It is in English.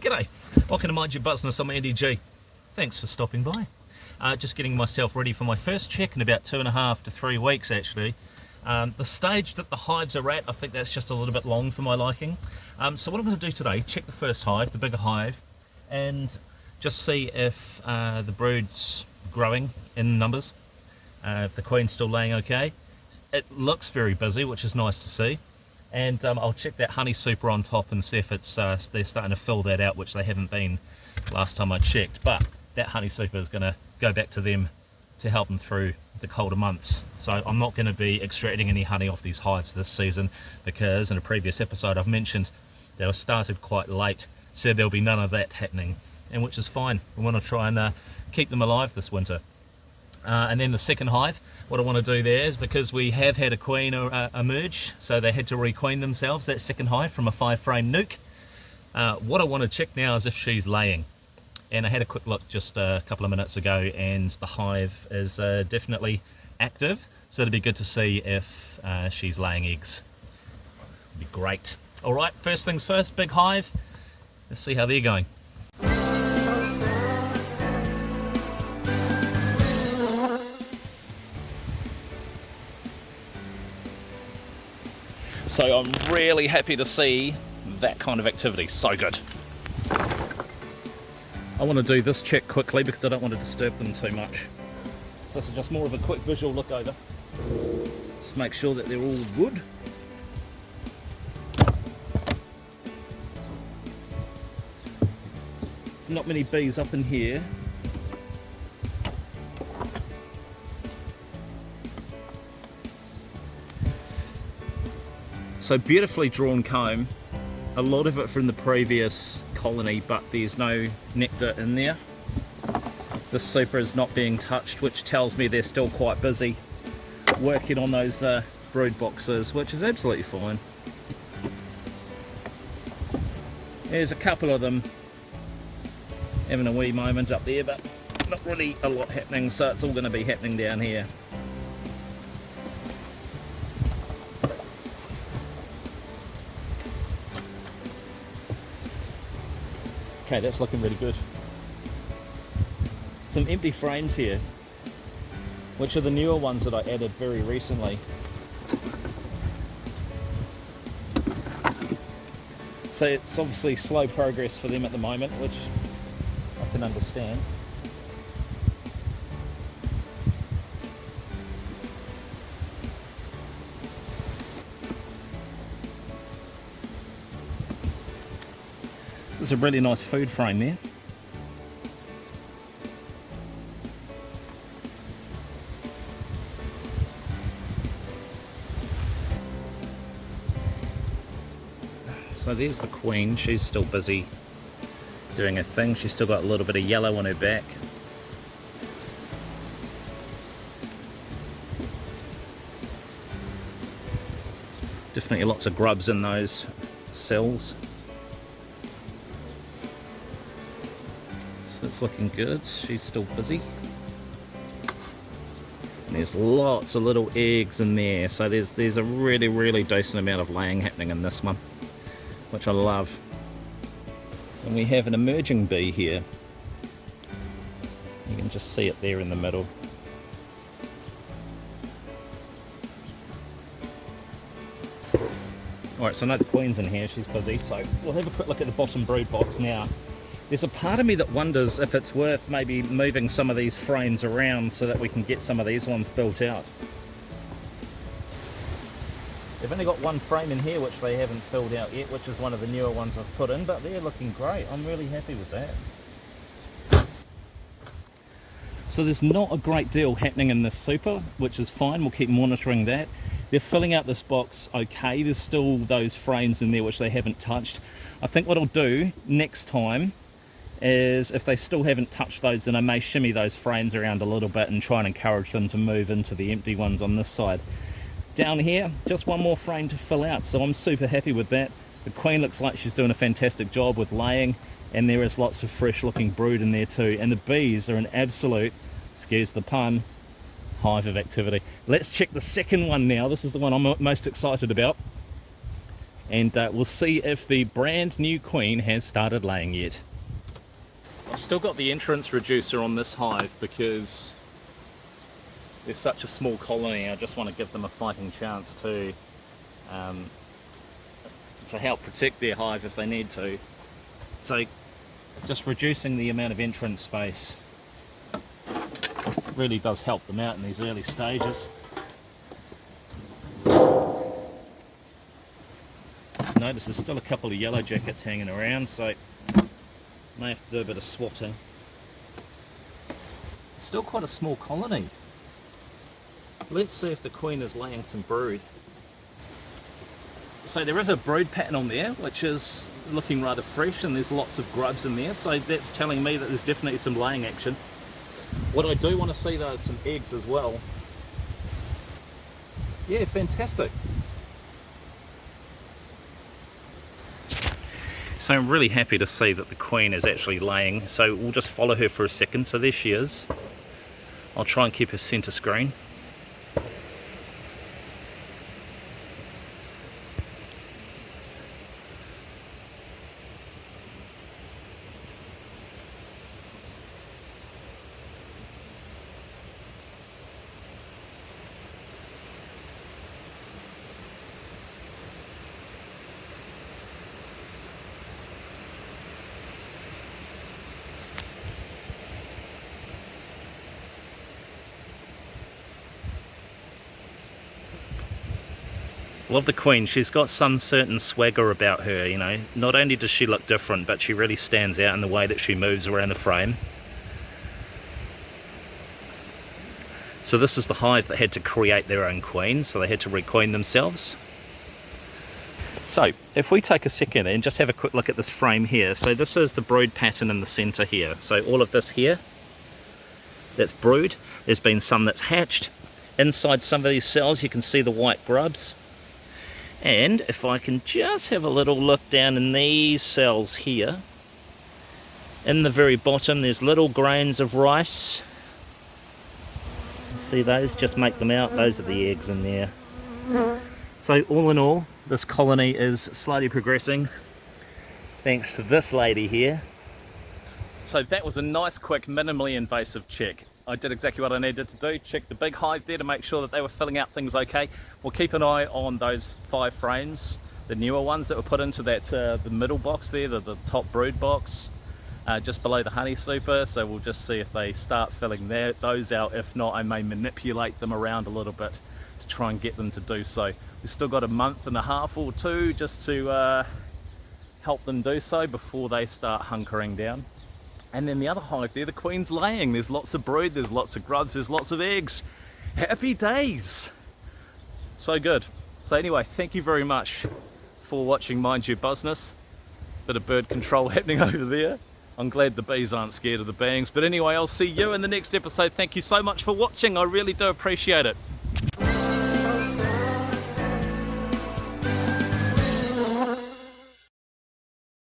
G'day, welcome to Mind Your Business. I'm Andy G. Thanks for stopping by. Just getting myself ready for my first check in about 2.5 to 3 weeks actually. The stage that the hives are at, I think that's just a little bit long for my liking. So what I'm going to do today, check the first hive, the bigger hive, and just see if the brood's growing in numbers, if the queen's still laying okay. It looks very busy, which is nice to see. And I'll check that honey super on top and see if it's they're starting to fill that out, which they haven't been last time I checked. But that honey super is going to go back to them to help them through the colder months. So I'm not going to be extracting any honey off these hives this season, because in a previous episode I've mentioned they were started quite late, so there'll be none of that happening, and which is fine. We want to try and keep them alive this winter. And then the second hive, what I want to do there is, because we have had a queen emerge, so they had to requeen themselves, that second hive, from a 5-frame nuke. What I want to check now is if she's laying. And I had a quick look just a couple of minutes ago, and the hive is definitely active, so it'd be good to see if she's laying eggs. It'd be great. All right, first things first, big hive. Let's see how they're going. So I'm really happy to see that kind of activity, so good. I want to do this check quickly because I don't want to disturb them too much. So this is just more of a quick visual look over. Just make sure that they're all good. There's not many bees up in here. So beautifully drawn comb, a lot of it from the previous colony, but there's no nectar in there. This super is not being touched, which tells me they're still quite busy working on those brood boxes, which is absolutely fine. There's a couple of them having a wee moment up there, but not really a lot happening, so it's all going to be happening down here. Okay, that's looking really good. Some empty frames here, which are the newer ones that I added very recently. So it's obviously slow progress for them at the moment, which I can understand. There's a really nice food frame there. So there's the queen, she's still busy doing her thing. She's still got a little bit of yellow on her back. Definitely lots of grubs in those cells. That's looking good. She's still busy. And there's lots of little eggs in there, so there's a really decent amount of laying happening in this one, which I love. And we have an emerging bee here. You can just see it there in the middle. Alright, so I know the queen's in here, she's busy, so we'll have a quick look at the bottom brood box now. There's a part of me that wonders if it's worth maybe moving some of these frames around so that we can get some of these ones built out. They've only got one frame in here which they haven't filled out yet, which is one of the newer ones I've put in, but they're looking great. I'm really happy with that. So there's not a great deal happening in this super, which is fine. We'll keep monitoring that. They're filling out this box okay. There's still those frames in there which they haven't touched. I think what I'll do next time is, if they still haven't touched those, then I may shimmy those frames around a little bit and try and encourage them to move into the empty ones on this side. Down here, just one more frame to fill out, so I'm super happy with that. The queen looks like she's doing a fantastic job with laying, and there is lots of fresh looking brood in there too, and the bees are an absolute, excuse the pun, hive of activity. Let's check the second one now. This is the one I'm most excited about. and we'll see if the brand new queen has started laying yet. I've still got the entrance reducer on this hive because they're such a small colony. I just want to give them a fighting chance to help protect their hive if they need to. So just reducing the amount of entrance space really does help them out in these early stages. Just notice there's still a couple of yellow jackets hanging around, so may have to do a bit of swatting. It's still quite a small colony. Let's see if the queen is laying some brood. So there is a brood pattern on there, which is looking rather fresh, and there's lots of grubs in there, so that's telling me that there's definitely some laying action. What I do want to see though is some eggs as well. Yeah, fantastic. So I'm really happy to see that the queen is actually laying, so we'll just follow her for a second. So there she is. I'll try and keep her center screen. Love the queen. She's got some certain swagger about her, you know. Not only does she look different, but she really stands out in the way that she moves around the frame. So this is the hive that had to create their own queen, so they had to requeen themselves. So if we take a second and just have a quick look at this frame here. So this is the brood pattern in the center here. So all of this here, that's brood. There's been some that's hatched. Inside some of these cells you can see the white grubs. And if I can just have a little look down in these cells here, in the very bottom there's little grains of rice. See those? Just make them out. Those are the eggs in there. So all in all, this colony is slowly progressing thanks to this lady here. So that was a nice, quick, minimally invasive check. I did exactly what I needed to do, check the big hive there to make sure that they were filling out things okay. We'll keep an eye on those 5 frames, the newer ones that were put into that the middle box there, the top brood box, just below the honey super. So we'll just see if they start filling those out. If not, I may manipulate them around a little bit to try and get them to do so. We've still got a month and a half or 2 just to help them do so before they start hunkering down. And then the other hive there, the queen's laying. There's lots of brood, there's lots of grubs, there's lots of eggs. Happy days. So good. So anyway, thank you very much for watching Mind Your Business. Bit of bird control happening over there. I'm glad the bees aren't scared of the bangs. But anyway, I'll see you in the next episode. Thank you so much for watching. I really do appreciate it.